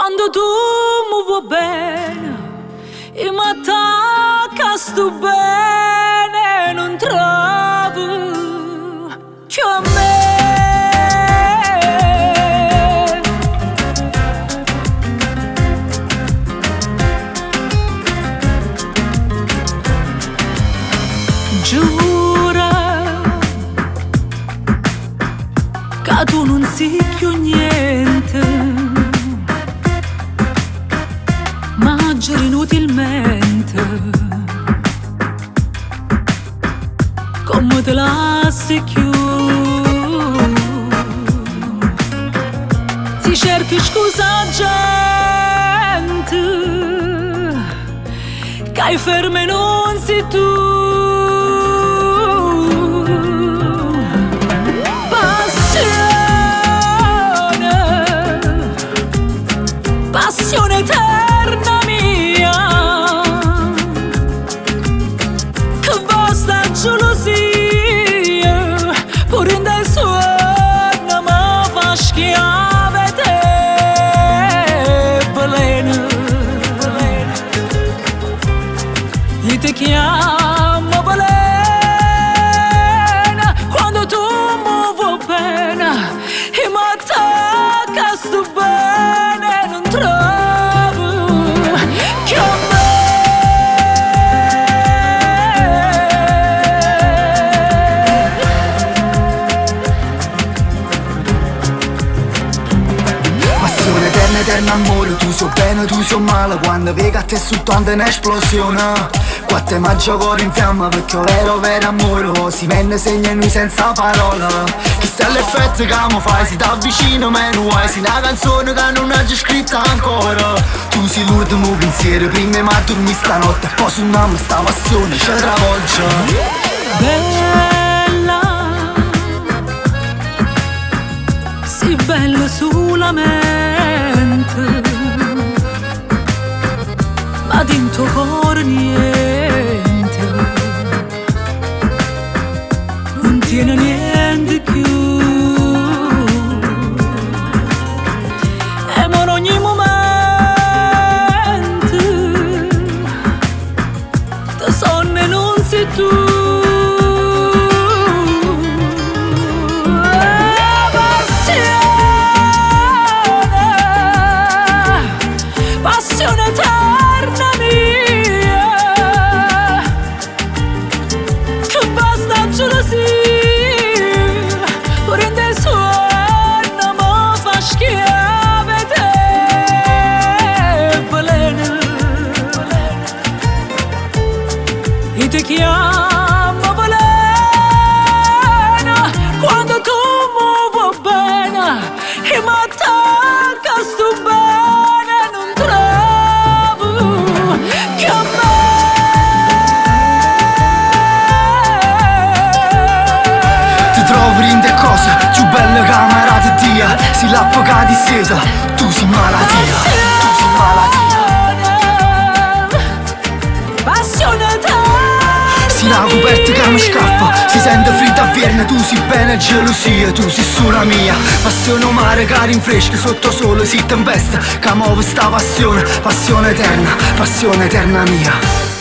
Quando tu mi vuoi bene e mi attacca sto bene, non trovi che a me. Giura che tu non sei più niente, ma giuri inutilmente, come te lasci più. Ti cerchi scusa gente, che hai ferme non sei tu. Passione eterna mia, che basta gelosia, pure in dei suoni ma fa schiave te, veleno. Io ti chiamo veleno, quando tu mi vuoi bene e mi attacca sto bene, non trovo che a me. Passione eterna, eterno amore, tu so bene, tu so male, quando vedi a te soltanto un'esplosione. Qua te mangio cuore in fiamma perché ho vero, vero amore, oh, si venne segna in noi senza parola. Chissà l'effetto che mi fai, si t'avvicino meno vuoi, si una canzone che non hai già scritta ancora. Tu sei l'ultimo pensiero, prima ma dormi stanotte, e poi su una sta passione ci travolge. Bella, sì bella sulla mente, ma dentro cuore niente, non tiene niente più. E ma in ogni momento te sonno e non sei tu. Passione eterna mia, che basta gelosia, pure in dei suoni ma fa schiave te, veleno. Io ti chiamo veleno, quando tu mi vuoi bene e mi attacca sto bene, non trovo che a me. Ti trovo in te cose più belle che amarate Dio, si l'acqua che ti sieta, tu sei malattia, tu sei malattia. Passione eterna, Si la coperta che mi scappa, si sente fredda a Vienna, tu sei bene gelosia, tu sei sola mia. Passione mare che rinfresca sotto sole, si tempesta, che muove sta passione, passione eterna mia.